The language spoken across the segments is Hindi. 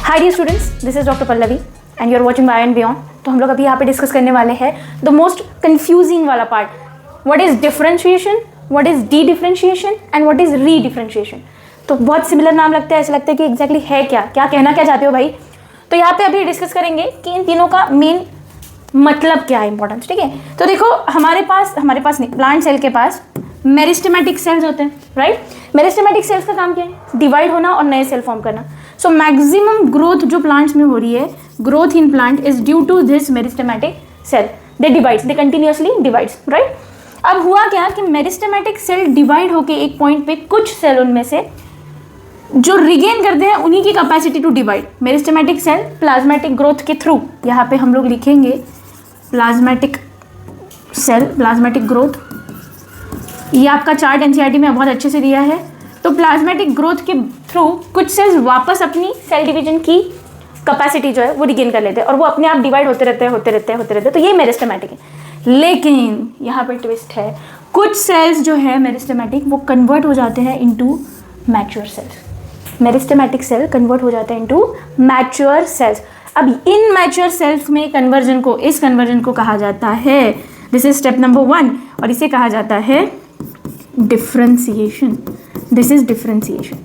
Hi dear students, this is doctor Pallavi and you are watching bio and beyond. तो हम लोग अभी यहाँ पे डिस्कस करने वाले हैं द मोस्ट कंफ्यूजिंग वाला part, what is differentiation, what is D differentiation and what is री डिफरेंशिएशन। तो बहुत सिमिलर नाम लगता है, ऐसा लगता है कि एग्जैक्टली है क्या कहना क्या चाहते हो भाई। तो यहाँ पे अभी डिस्कस करेंगे कि इन तीनों का मेन मतलब क्या है, इंपॉर्टेंस। ठीक है, तो देखो हमारे पास नहीं, प्लांट सेल के पास मेरिस्टेमेटिक सेल्स होते हैं, राइट। मेरिस्टेमेटिक सेल्स का काम क्या है? डिवाइड होना और नए सेल फॉर्म करना। सो मैक्सिमम ग्रोथ जो प्लांट्स में हो रही है, growth in plant is due to this meristematic cell. They divides, they continuously divides, right. अब हुआ क्या कि मेरिस्टेमेटिक सेल डिवाइड होके एक पॉइंट पे कुछ सेल उनमें से जो रिगेन करते हैं उन्हीं की capacity to divide. Meristematic cell plasmatic growth के थ्रू, यहाँ पे हम लोग लिखेंगे प्लाज्मेटिक सेल, प्लाज्मेटिक ग्रोथ। ये आपका चार्ट एनसीईआरटी में बहुत अच्छे से दिया है। तो प्लाज्मेटिक ग्रोथ के थ्रू कुछ सेल्स वापस अपनी सेल डिवीजन की कैपेसिटी जो है वो रिगेन कर लेते हैं और वो अपने आप डिवाइड होते रहते हैं। तो ये मेरिस्टेमेटिक है। लेकिन यहाँ पे ट्विस्ट है, कुछ सेल्स जो है मेरिस्टेमेटिक वो कन्वर्ट हो जाते हैं into mature cells. Meristematic cell convert हो जाते हैं इनटू मैच्योर सेल्स। अब इन मैच्योर सेल्स में इस कन्वर्जन को कहा जाता है, दिस इज स्टेप नंबर 1 और इसे कहा जाता है डिफरेंशिएशन। This is differentiation.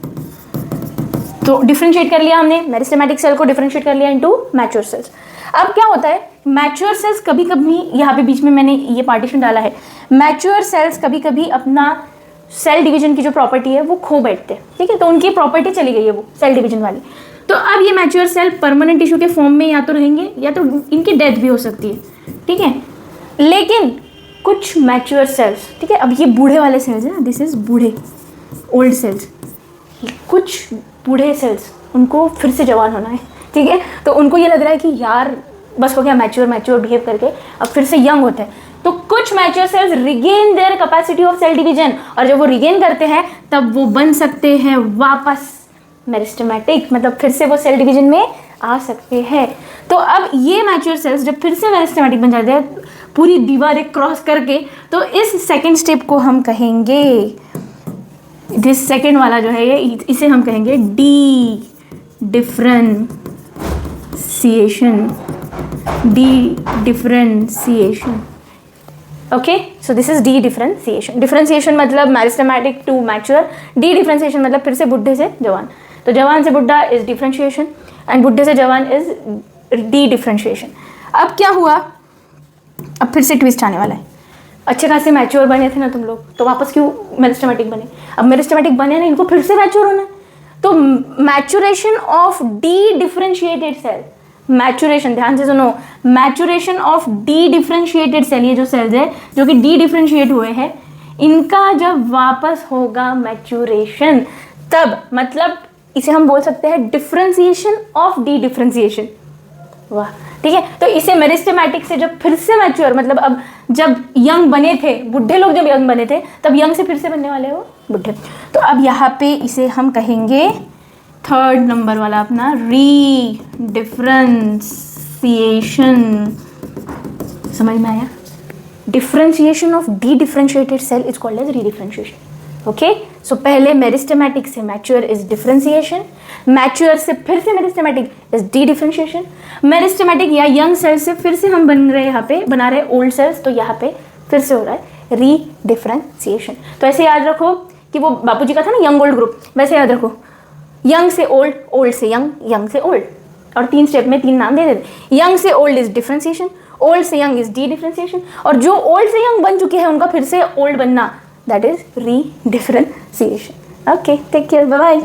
तो डिफरेंशिएट कर लिया हमने, मेरिस्टेमेटिक सेल को डिफरेंशिएट कर लिया इनटू मैच्योर सेल्स। अब क्या होता है, मैच्योर सेल्स कभी कभी, यहाँ पे बीच में मैंने ये पार्टीशन डाला है, मैच्योर सेल्स कभी कभी अपना सेल डिवीजन की जो प्रॉपर्टी है वो खो बैठते हैं। ठीक है, तो उनकी प्रॉपर्टी चली गई है वो सेल डिवीजन वाली। तो अब ये मैच्योर सेल परमानेंट टिश्यू के फॉर्म में या तो रहेंगे या तो इनकी डेथ भी हो सकती है। ठीक है, लेकिन कुछ मैच्योर सेल्स, ठीक है, अब ये बूढ़े वाले सेल्स हैं, दिस इज बूढ़े ओल्ड सेल्स। कुछ बूढ़े सेल्स उनको फिर से जवान होना है। ठीक है, तो उनको ये लग रहा है कि यार बस हो गया मैच्योर बिहेव करके, अब फिर से यंग होते हैं। तो कुछ mature cells regain their capacity of cell division, और जब वो रिगेन करते हैं तब वो बन सकते हैं वापस मेरिस्टेमेटिक, मतलब फिर से वो सेल डिवीजन में आ सकते हैं। तो अब ये मैच्योर सेल्स जब फिर से मेरिस्टेमेटिक बन जाते हैं पूरी दीवार क्रॉस करके, तो इस सेकेंड स्टेप को हम कहेंगे, दिस सेकेंड वाला जो है ये, इसे हम कहेंगे dedifferentiation. Okay, so this is dedifferentiation. Differentiation मतलब meristematic to mature, dedifferentiation मतलब फिर से बुढ़े से जवान। तो जवान से बुढ़ा इज डिफरेंशिएशन एंड बुढ़े से जवान इज डी डिफरेंशिएशन। अब क्या हुआ, अब फिर से ट्विस्ट आने वाला है। अच्छे खासे मैच्योर बने थे ना तुम लोग, तो वापस क्यों मेरिस्टेमेटिक बने? अब मेरिस्टेमेटिक बने ना, इनको फिर से मैच्योर होना है। तो maturation of dedifferentiated cell, maturation, ध्यान से सुनो, maturation of dedifferentiated cell, ये जो सेल्स है जो कि डी डिफरेंशिएट हुए हैं, इनका जब वापस होगा मैच्योरेशन, तब मतलब इसे हम बोल सकते हैं डिफरेंशिएशन ऑफ डी डिफरेंशिएशन। वाह, ठीक है। तो इसे मेरिस्टेमेटिक से जब फिर से मैच्योर, मतलब अब जब यंग बने थे, बुढ़े लोग जब यंग बने थे, तब यंग से फिर से बनने वाले हो बुढ़े। तो अब यहाँ पे इसे हम कहेंगे थर्ड नंबर वाला अपना री डिफरेंशिएशन। समझ में आया? Differentiation of dedifferentiated cell is called as redifferentiation. Okay, so पहले मेरिस्टेमेटिक से मैच्योर इज डिफरेंशिएशन, मैच्योर से फिर से meristematic is D differentiation, meristematic या यंग सेल से फिर से हम बना रहे हैं ओल्ड सेल्स, तो यहाँ पे फिर से हो रहा है री डिफरेंशिएशन। तो ऐसे याद रखो कि वो बापूजी का था ना यंग ओल्ड ग्रुप, वैसे याद रखो, यंग से ओल्ड, ओल्ड से यंग, यंग से ओल्ड, और 3 स्टेप में 3 नाम दे देते। यंग से ओल्ड इज डिफरेंशिएशन, ओल्ड से यंग इज डी डिफरेंशिएशन, और जो ओल्ड से यंग बन चुके हैं उनका फिर से ओल्ड बनना, that is re-differentiation. Okay, take care, bye bye.